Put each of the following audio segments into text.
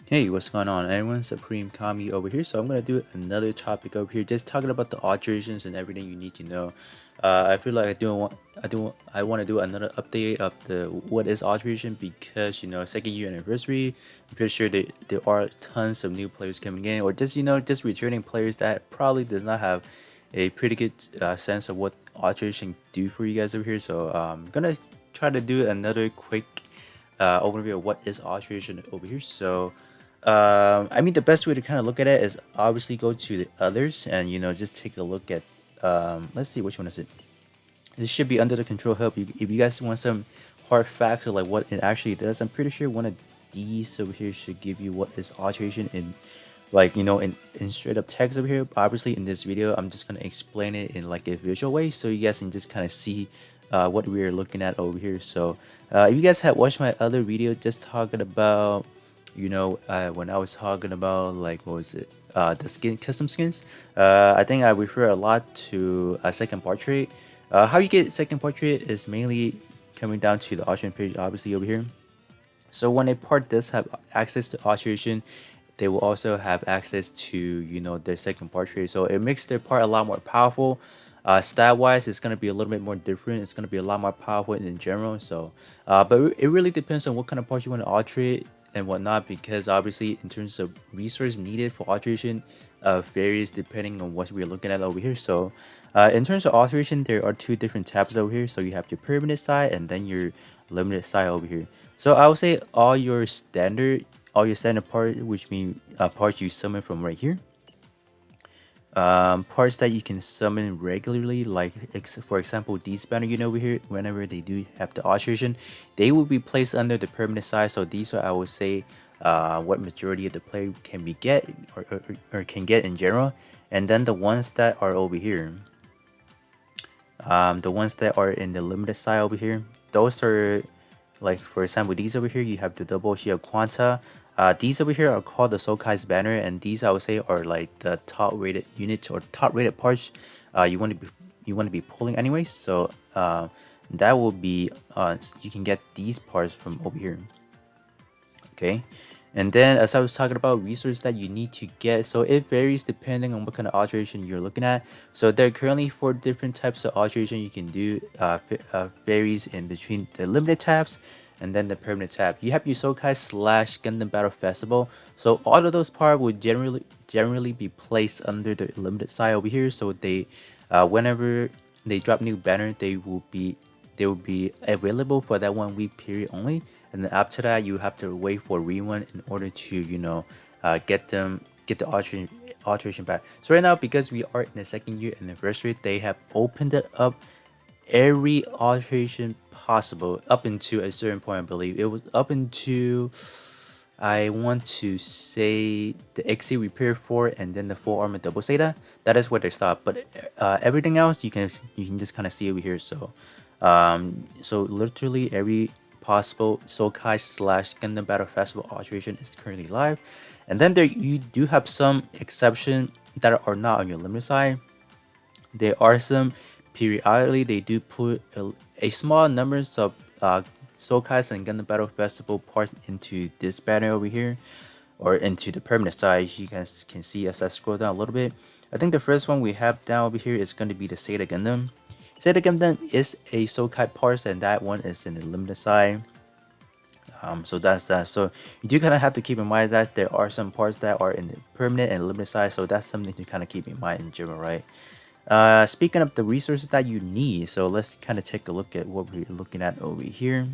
Hey, what's going on? Everyone, Supreme Kami over here. So I'm gonna do another topic over here, just talking about the alterations and everything you need to know. I feel like I want to do another update of the what is alteration because second year anniversary. I'm pretty sure there are tons of new players coming in, or just just returning players that probably does not have a pretty good sense of what alteration do for you guys over here. So I'm gonna try to do another quick overview of what is alteration over here. So I mean, the best way to kind of look at it is obviously go to the others and just take a look at. Let's see, which one is it? This should be under the control hub. If you guys want some hard facts of like what it actually does, I'm pretty sure one of these over here should give you what is alteration in, like in straight up text over here. Obviously, in this video, I'm just gonna explain it in like a visual way, so you guys can just kind of see what we're looking at over here. So, if you guys had watched my other video, just talking about when I was talking about like what was it, the skin custom skins, I think I refer a lot to a second portrait. How you get second portrait is mainly coming down to the auction page, obviously over here. So when a part does have access to alteration, they will also have access to their second portrait. So it makes their part a lot more powerful. Stat wise, it's gonna be a little bit more different. It's gonna be a lot more powerful in general. So, but it really depends on what kind of part you want to alterate and whatnot, because obviously in terms of resource needed for alteration, varies depending on what we're looking at over here. So, in terms of alteration, there are two different tabs over here. So you have your permanent side and then your limited side over here. So I would say all your standard part, which means parts you summon from right here. Parts that you can summon regularly, like for example, these banner over here, whenever they do have the alteration, they will be placed under the permanent side. So these are, I would say, what majority of the play can be get or can get in general. And then the ones that are over here, the ones that are in the limited side over here, those are like, for example, these over here, you have the double shield quanta. These over here are called the Sokai's banner, and these I would say are like the top rated units or top rated parts you want to be pulling anyway. So that will be you can get these parts from over here. Okay, and then as I was talking about resources that you need to get, so it varies depending on what kind of alteration you're looking at. So there are currently 4 different types of alteration you can do. Varies in between the limited tabs and then the permanent tab. You have your Sokai slash Gundam Battle Festival. So all of those parts would generally be placed under the limited side over here. So they whenever they drop new banner, they will be available for that 1 week period only, and then after that you have to wait for rerun in order to get the alteration back. So right now, because we are in the second year anniversary, they have opened it up every alteration possible up into a certain point. I believe it was up into, I want to say, the XC Repair 4 and then the full armor double Zeta. That is where they stop. But everything else you can just kind of see over here. So so literally every possible Sokai slash Gundam Battle Festival alteration is currently live. And then there you do have some exception that are not on your limit side. There are some periodically they do put a small numbers of Sokais and Gundam Battle Festival parts into this banner over here, or into the permanent side. You guys can see as I scroll down a little bit. I think the first one we have down over here is going to be the Zeta Gundam. Zeta Gundam is a Sokai part, and that one is in the limited side. So that's that. So you do kind of have to keep in mind that there are some parts that are in the permanent and limited side. So that's something to kind of keep in mind in general, right? Speaking of the resources that you need, so let's kind of take a look at what we're looking at over here.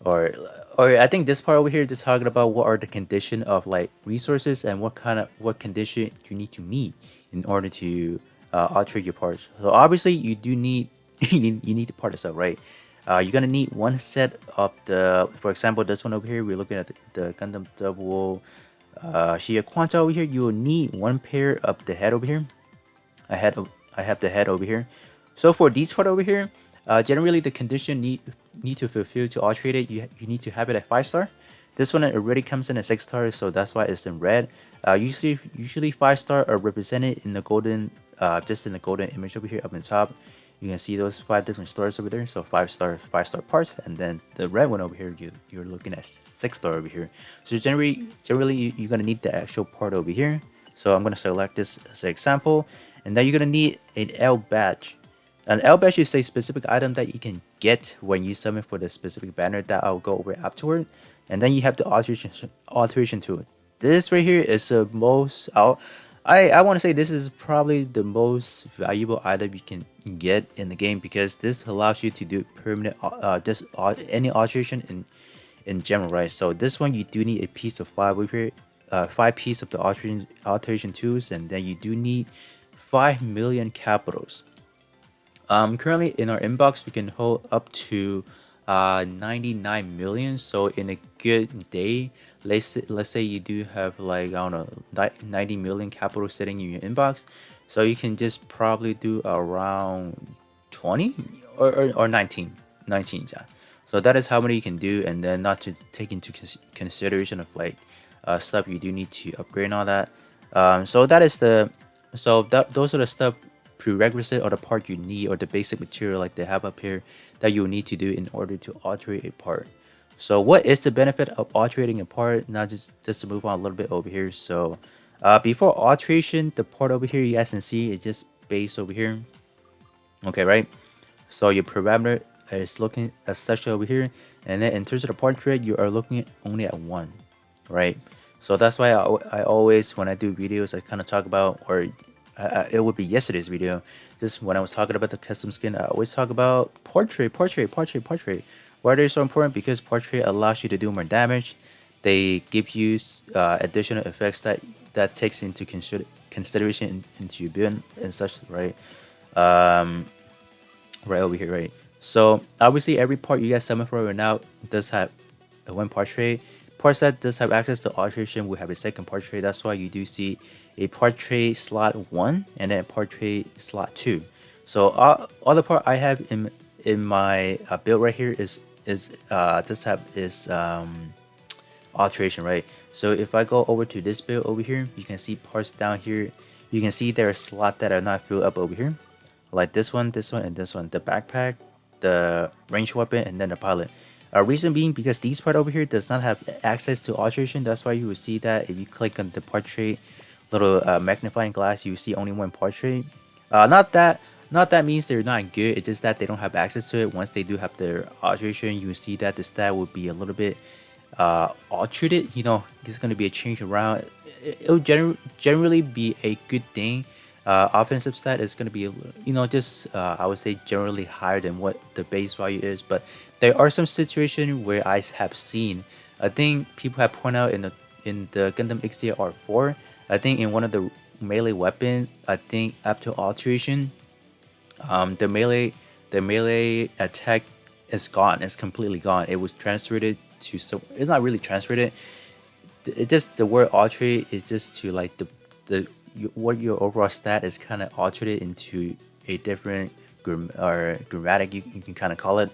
Or I think this part over here just talking about what are the condition of like resources and what condition you need to meet in order to alter your parts. So obviously you do need you need to part this up, right? You're gonna need one set of the, for example, this one over here. We're looking at the Gundam Double Shia Quanta over here. You will need one pair of the head over here. I have the head over here. So for these part over here, generally the condition need to fulfill to alterate it. You need to have it at 5-star. This one already comes in at 6-star, so that's why it's in red. Usually 5-star are represented in the golden, just in the golden image over here up in the top. You can see those 5 different stars over there. So 5 star parts, and then the red one over here, you're looking at 6 star over here. So generally you're gonna need the actual part over here. So I'm gonna select this as an example, and then you're gonna need an L badge. An L badge is a specific item that you can get when you summon for the specific banner that I'll go over afterward. And then you have the alteration tool. This right here is the most. I want to say this is probably the most valuable item you can get in the game, because this allows you to do permanent just any alteration in general, right? So this one you do need a piece of 5 over here, 5 piece of the alteration tools, and then you do need 5 million capitals. Currently in our inbox, we can hold up to 99 million. So in a good day, let's say you do have like, I don't know, 90 million capital sitting in your inbox. So you can just probably do around 20 or 19, yeah. So that is how many you can do, and then not to take into consideration of like stuff you do need to upgrade and all that. So that is the those are the stuff prerequisite or the part you need, or the basic material like they have up here that you need to do in order to alterate a part. So what is the benefit of alterating a part? Now just to move on a little bit over here. So before alteration, the part over here you guys can see is just base over here. Okay, right? So your parameter is looking at such over here, and then in terms of the portrait, you are looking only at 1, right? So that's why I always, when I do videos, I kind of talk about, or it would be yesterday's video, just when I was talking about the custom skin, I always talk about portrait. Why they're so important? Because portrait allows you to do more damage. They give you additional effects that takes into consideration into your build and such, right? Right over here, right? So obviously every part you guys summon for right now does have a 1 portrait. Part that does have access to alteration will have a 2nd portrait. That's why you do see a portrait slot 1 and then a portrait slot 2. So all the part I have in my build right here is does have is alteration, right? So if I go over to this build over here, you can see parts down here. You can see there are slots that are not filled up over here, like this one, and this one. The backpack, the range weapon, and then the pilot. Reason being because these part over here does not have access to alteration. That's why you will see that if you click on the portrait little magnifying glass, you see only 1 portrait. Not that means they're not good. It's just that they don't have access to it. Once they do have their alteration, you will see that the stat will be a little bit altered. You know, it's going to be a change around. It'll generally be a good thing. Offensive stat is going to be, you know, just I would say generally higher than what the base value is. But there are some situations where I have seen, I think people have pointed out in the Gundam XDR4, I think in one of the melee weapon, I think up to alteration, the melee attack is gone. It's completely gone. It was transferred to, so it's not really transferred. It just, the word alterate is just to like what your overall stat is kind of altered into a different grammatic, you can kind of call it.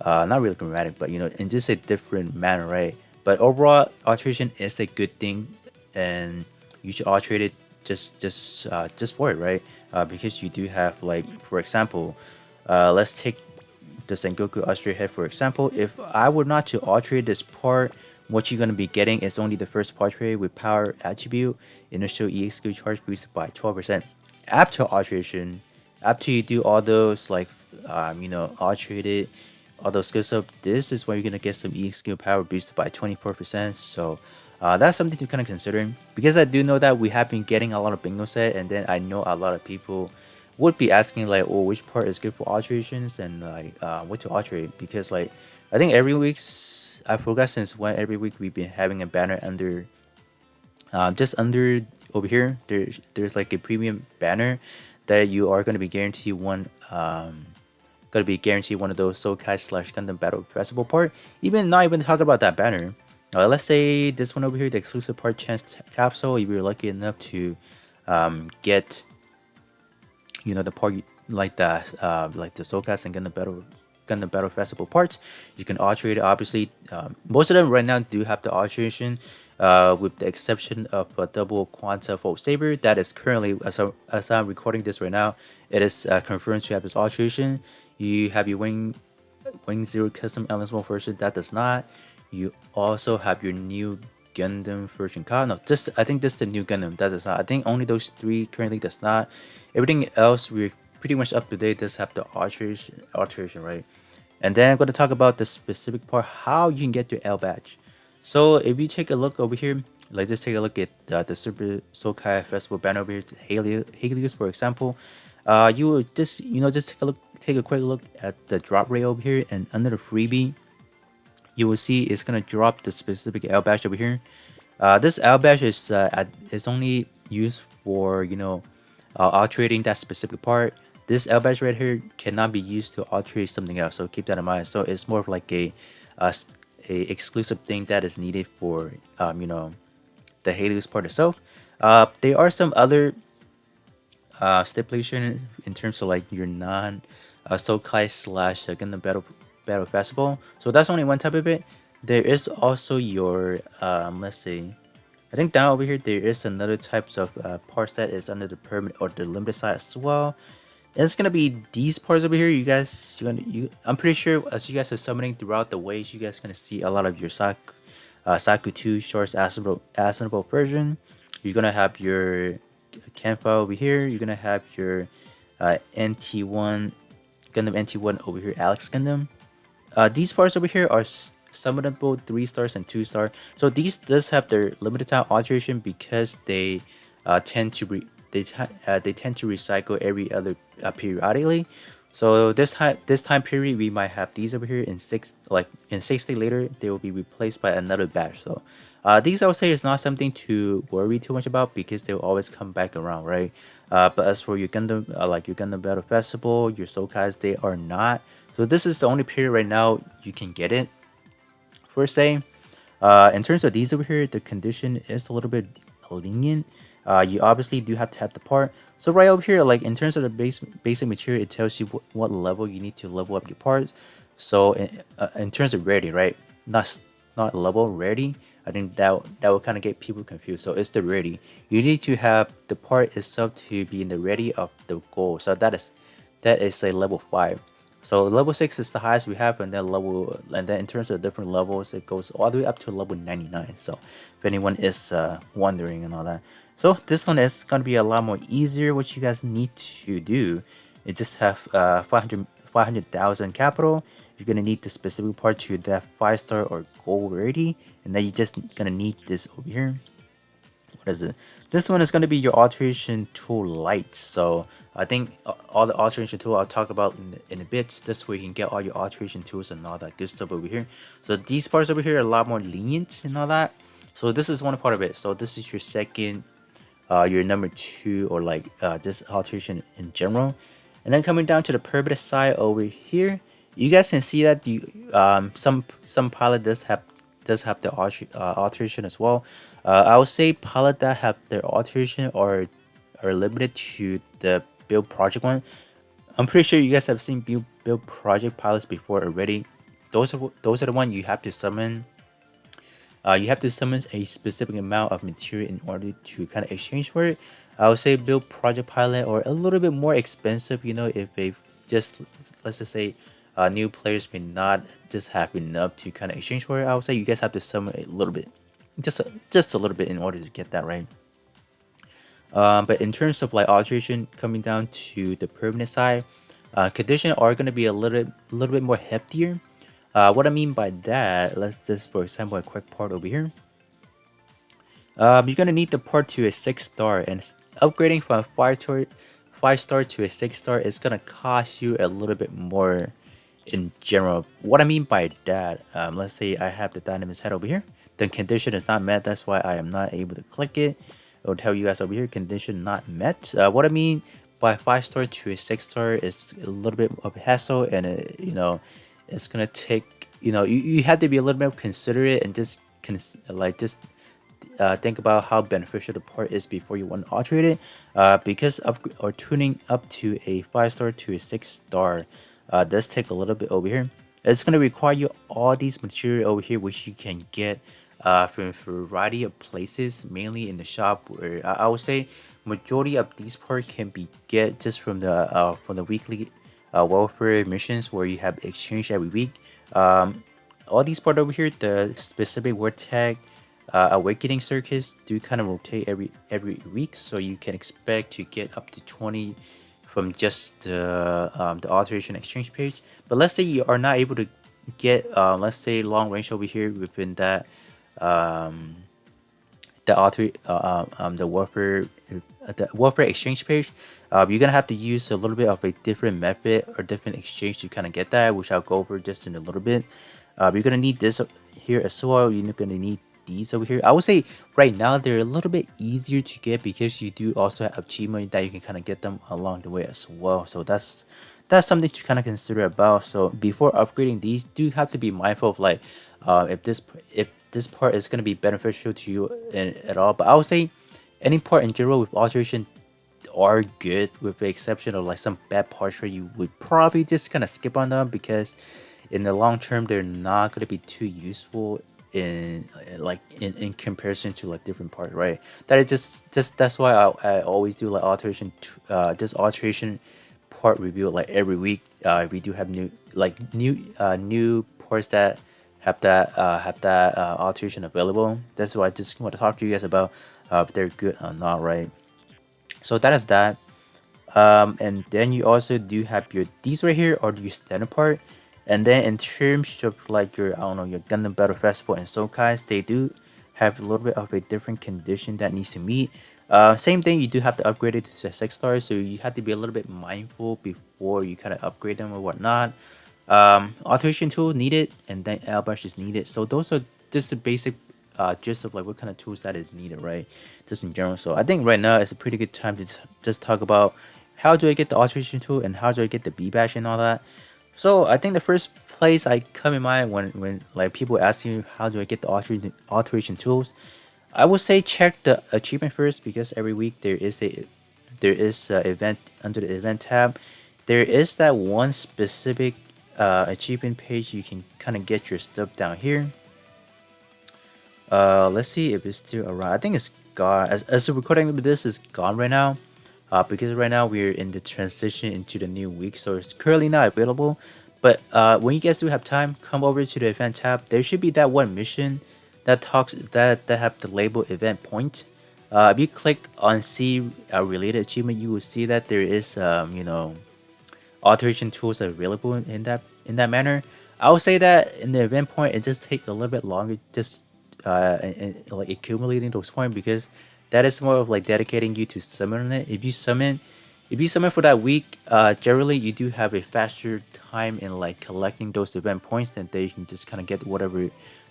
Not really grammatic, but you know, in just a different manner, right? But overall, alteration is a good thing, and you should alterate it just for it, right? Because you do have, like, for example, let's take the Sengoku Australia head for example. If I were not to alterate this part, what you're going to be getting is only the first portrait with power attribute, initial EXQ charge boosted by 12%. After alteration, after you do all those, like, you know, alterated, all those good stuff, this is where you're going to get some EXQ power boosted by 24%. So that's something to kind of consider, because I do know that we have been getting a lot of bingo set, and then I know a lot of people would be asking like, oh, which part is good for alterations, and like what to alterate, because like I think every week's, I forgot since when, every week we've been having a banner under just under over here. There's like a premium banner that you are going to be guaranteed one one of those Sokai / Gundam Battle Festival part. Even not even talk about that banner. Let's say this one over here, the exclusive part chance capsule. If you're lucky enough to get, you know, the part like that, like the Soulcast and Gundam Battle Festival parts, you can alterate it. Obviously, most of them right now do have the alteration. with the exception of a double quanta volt saber that is currently, as I'm recording this right now, it is confirmed to have this alteration. You have your Wing Zero custom eligible version that does not. You also have your new Gundam version card. No, just I think this is the new Gundam that does not. I think only those three currently does not. Everything else we're pretty much up to date. Does have the alteration, right? And then I'm going to talk about the specific part how you can get your L badge. So if you take a look over here, like just take a look at the Super Sokai Festival banner over here, Helios for example. You will just just take a quick look at the drop rate over here, and under the freebie, you will see it's gonna drop the specific L badge over here. This L badge is only used for altering that specific part. This L badge right here cannot be used to alter something else, so keep that in mind. So it's more of like a exclusive thing that is needed for the Helios part itself. There are some other stipulation in terms of like your non Sokai slash Gundam battle festival. So that's only one type of it. There is also your let's see, I think down over here there is another types of parts that is under the permit or the limited side as well. And it's gonna be these parts over here. I'm pretty sure as you guys are summoning throughout the ways, you guys gonna see a lot of your Saku 2 shorts ascensible version. You're gonna have your Canfa over here. You're gonna have your NT1 Gundam NT1 over here, Alex Gundam. These parts over here are summonable 3 stars and 2 star. So these does have their limited time alteration because they tend to they tend to recycle every other periodically. So this time period we might have these over here in 6 days later they will be replaced by another batch. So these I would say is not something to worry too much about because they will always come back around, right? But as for your Gundam, like your Gundam Battle Festival, your Sokais, they are not. So this is the only period right now you can get it. Per se, in terms of these over here, the condition is a little bit lenient. You obviously do have to have the part. So right over here, like in terms of the basic material, it tells you what level you need to level up your parts. So in terms of ready, right? Not level ready. I think that will kind of get people confused. So it's the ready. You need to have the part itself to be in the ready of the goal. So that is a level 5. So level 6 is the highest we have, and then in terms of different levels, it goes all the way up to level 99. So if anyone is wondering and all that, so this one is gonna be a lot more easier. What you guys need to do is just have 500,000 capital. You're gonna need the specific part to that 5-star or gold ready, and then you just gonna need this over here. What is it? This one is going to be your alteration tool light. So I think all the alteration tool I'll talk about in a bit. This way you can get all your alteration tools and all that good stuff over here. So these parts over here are a lot more lenient and all that. So this is one part of it. So this is your second, your number 2, or like just alteration in general. And then coming down to the permanent side over here, you guys can see that some pilot does have the alteration as well. I would say pilot that have their alteration are limited to the build project one. I'm pretty sure you guys have seen build project pilots before already. Those are the ones you have to summon. You have to summon a specific amount of material in order to kind of exchange for it. I would say build project pilot or a little bit more expensive. You know, if they just let's just say new players may not just have enough to kind of exchange for it. I would say you guys have to summon a little bit, just a little bit in order to get that right. But in terms of like alteration coming down to the permanent side, condition are going to be a little bit more heftier. What I mean by that, let's just for example a quick part over here. You're gonna need the part to a 6-star, and upgrading from 5-star to a 6-star is gonna cost you a little bit more in general. What I mean by that, let's say I have the Dynamist head over here. The condition is not met, that's why I am not able to click it. It will tell you guys over here, condition not met. What I mean by 5-star to a 6-star is a little bit of a hassle, and it's gonna take, you have to be a little bit considerate and just think about how beneficial the part is before you want to alterate it. Because tuning up to a 5-star to a 6-star does take a little bit over here. It's gonna require you all these material over here, which you can get from a variety of places, mainly in the shop. Where I would say majority of these parts can be get just from the weekly welfare missions where you have exchange every week. Um, all these parts over here, the specific word tag awakening circuits do kind of rotate every week, so you can expect to get up to 20 from just the alteration exchange page. But let's say you are not able to get let's say long range over here within that um, the warfare exchange page. You're gonna have to use a little bit of a different method or different exchange to kind of get that, which I'll go over just in a little bit. You're gonna need this here as well. You're gonna need these over here. I would say right now they're a little bit easier to get because you do also have achievement that you can kind of get them along the way as well. So that's something to kind of consider about. So before upgrading these, do have to be mindful of like if this part is going to be beneficial to you at all. But I would say any part in general with alteration are good, with the exception of like some bad parts where you would probably just kind of skip on them because in the long term they're not going to be too useful in comparison to like different parts, right? That is just that's why I always do like this alteration part review like every week. We do have new parts that have that alteration available. That's why I just want to talk to you guys about if they're good or not, right? So that is that. And then you also do have your these right here are your standard part. And then in terms of like your I don't know your Gundam Battle Festival and Sokais, they do have a little bit of a different condition that needs to meet. Same thing, you do have to upgrade it to 6 stars, so you have to be a little bit mindful before you kind of upgrade them or whatnot. Alteration tool needed, and then airbrush is needed. So those are just the basic gist of like what kind of tools that is needed, right? Just in general. So I think right now is a pretty good time to just talk about how do I get the alteration tool and how do I get the B bash and all that. So I think the first place I come in mind when like people ask you how do I get the alteration tools, I would say check the achievement first because every week there is a event under the event tab. There is that one specific achievement page you can kind of get your stuff down here. Let's see if it's still around. I think it's gone. As the recording of this is gone right now. Because right now we're in the transition into the new week, so it's currently not available. But when you guys do have time, come over to the event tab. There should be that one mission that talks that have the label event point. If you click on see a related achievement, you will see that there is alteration tools available in that manner. I would say that in the event point, it just take a little bit longer, just like accumulating those points because that is more of like dedicating you to summoning it. If you summon for that week, generally you do have a faster time in like collecting those event points, and then you can just kind of get whatever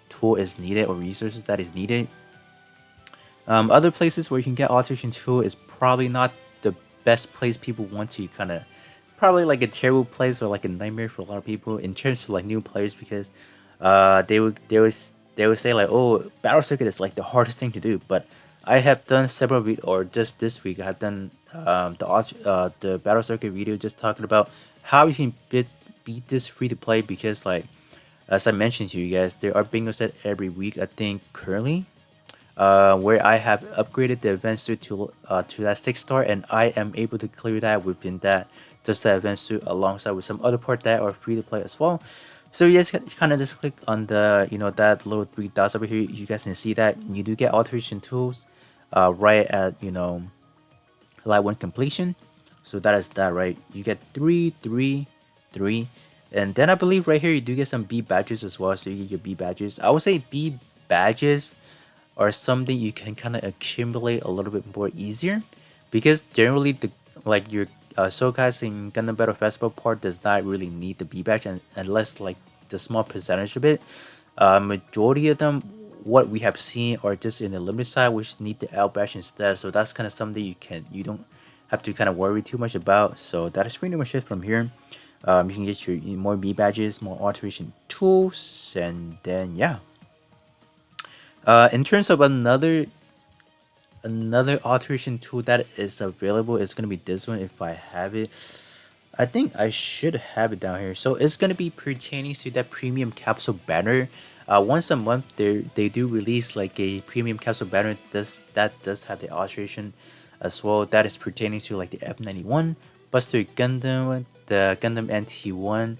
tool is needed or resources that is needed. Other places where you can get alteration tool is probably not the best place people want to kind of probably like a terrible place or like a nightmare for a lot of people in terms of like new players because they would say like, oh, battle circuit is like the hardest thing to do. But I have done several or just this week I have done the battle circuit video just talking about how you can beat this free to play because like as I mentioned to you guys, there are bingo set every week. I think currently where I have upgraded the event suit to that 6 star, and I am able to clear that within that just the event suit alongside with some other part that are free to play as well. So you guys kind of just click on the that little 3 dots over here. You guys can see that you do get alteration tools right at live one completion. So that is that, right? You get 3, 3, 3, and then I believe right here you do get some B badges as well. So you get your B badges. I would say B badges are something you can kind of accumulate a little bit more easier because generally the like your Soulcast in Gundam Battle Festival part does not really need the B badge unless like the small percentage of it. Majority of them what we have seen are just in the limited side which need the L badge instead, so that's kind of something you don't have to kind of worry too much about. So that is pretty much it from here. You can get your more B badges, more alteration tools, and then yeah. In terms of another alteration tool that is available, it's gonna be this one if I have it. I think I should have it down here. So it's gonna be pertaining to that premium capsule banner. Once a month they do release like a premium capsule banner that does have the alteration as well, that is pertaining to like the F91, Buster Gundam, the Gundam NT1,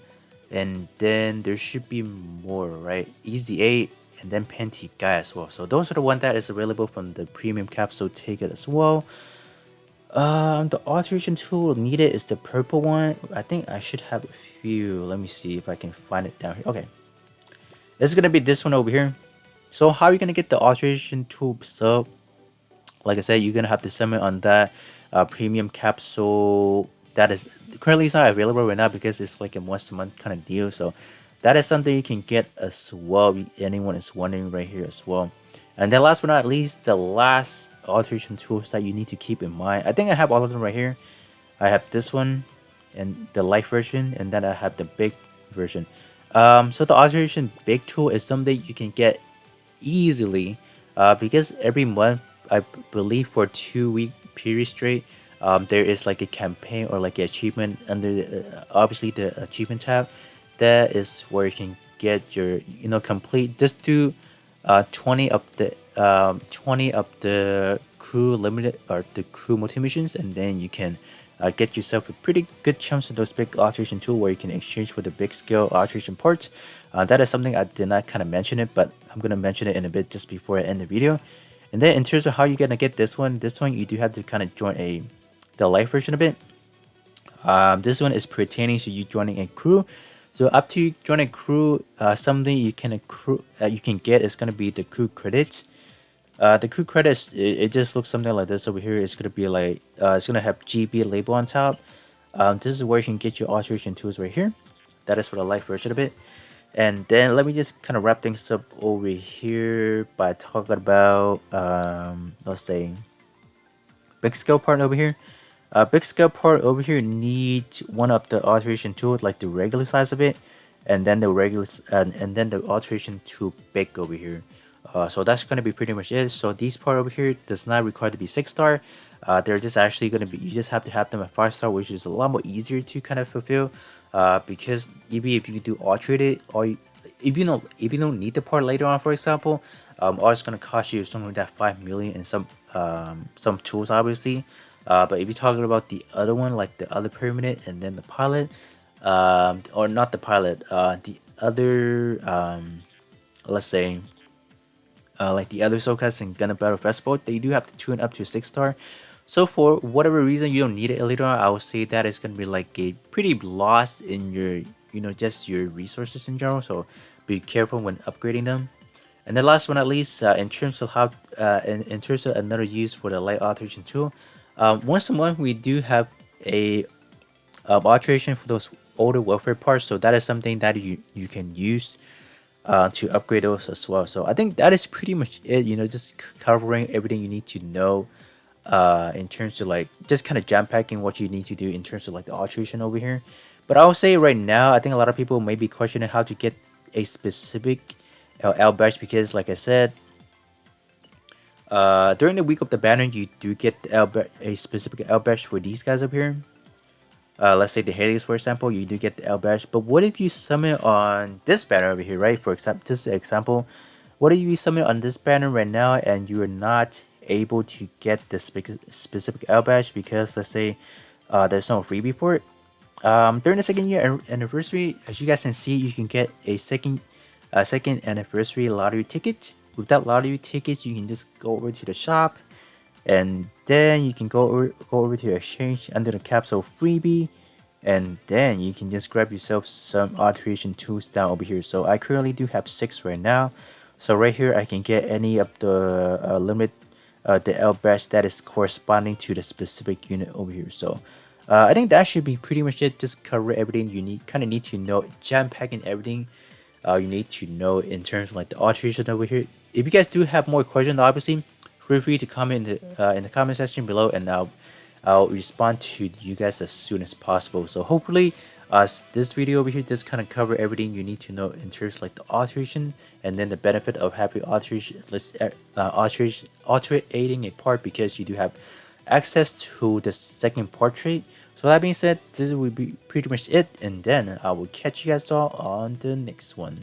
and then there should be more, right? Easy 8 and then Panty Guy as well. So those are the one that is available from the premium capsule ticket as well. The alteration tool needed is the purple one. I think I should have a few. Let me see if I can find it down here. Okay, it's gonna be this one over here. So how are you gonna get the alteration tool sub? Like I said, you're gonna have to summon on that premium capsule that is currently it's not available right now because it's like a once a month kind of deal. So that is something you can get as well. If anyone is wondering right here as well. And then last but not least, the last alteration tools that you need to keep in mind. I think I have all of them right here. I have this one and the light version, and then I have the big version. So the alteration big tool is something you can get easily because every month I believe for 2 week period straight there is like a campaign or like an achievement under obviously the achievement tab. That is where you can get your complete just do 20 of the crew limited or the crew multi missions, and then you can get yourself a pretty good chunks of those big alteration tool where you can exchange for the big scale alteration parts. That is something I did not kind of mention it, but I'm gonna mention it in a bit just before I end the video. And then in terms of how you're gonna get this one you do have to kind of join the light version of it. This one is pertaining to you joining a crew. So up to you join a crew, something you can accrue, you can get is gonna be the crew credits. The crew credits, it just looks something like this over here. It's gonna be like it's gonna have GB label on top. This is where you can get your alteration tools right here. That is for the light version of it. And then let me just kind of wrap things up over here by talking about let's say big scale part over here. Big scale part over here needs one of the alteration tool, like the regular size of it, and then the regular and then the alteration tool big over here. So that's gonna be pretty much it. So these part over here does not require to be 6-star. They're just actually gonna be, you just have to have them at 5-star, which is a lot more easier to kind of fulfill. Because even if you do alterate it, or if you don't need the part later on, for example, all it's gonna cost you something like that 5 million and some tools obviously. But if you're talking about the other one, like the other permanent and then the pilot, or not the pilot, the other let's say like the other Soulcats in Gundam Battle Festival, they do have to tune up to 6-star. So for whatever reason you don't need it later on, I would say that is gonna be like a pretty loss in your just your resources in general. So be careful when upgrading them. And then last but not least, in terms of how in terms of another use for the light alteration tool, once a month we do have a alteration for those older welfare parts. So that is something that you can use to upgrade those as well. So I think that is pretty much it. Just covering everything you need to know in terms of like just kind of jam packing what you need to do in terms of like the alteration over here. But I would say right now, I think a lot of people may be questioning how to get a specific L badge, because like I said, during the week of the banner, you do get a specific L badge for these guys up here. Let's say the Hades, for example, you do get the L badge. But what if you summon on this banner over here, right? For example, what if you summon on this banner right now and you are not able to get the specific L badge because let's say there's no freebie for it? During the second year anniversary, as you guys can see, you can get a second anniversary lottery ticket. With that lottery ticket, you can just go over to the shop, and then you can go over to exchange under the capsule freebie, and then you can just grab yourself some alteration tools down over here. So I currently do have 6 right now. So right here I can get any of the limit the L badge that is corresponding to the specific unit over here. So I think that should be pretty much it. Just cover everything you need to know, jam packing everything you need to know in terms of like the alteration over here. If you guys do have more questions, obviously feel free to comment in the comment section below, and I'll respond to you guys as soon as possible. So hopefully this video over here does kind of cover everything you need to know in terms of like the alteration, and then the benefit of having alteration, alterating a part, because you do have access to the second portrait. So that being said, this will be pretty much it, and then I will catch you guys all on the next one.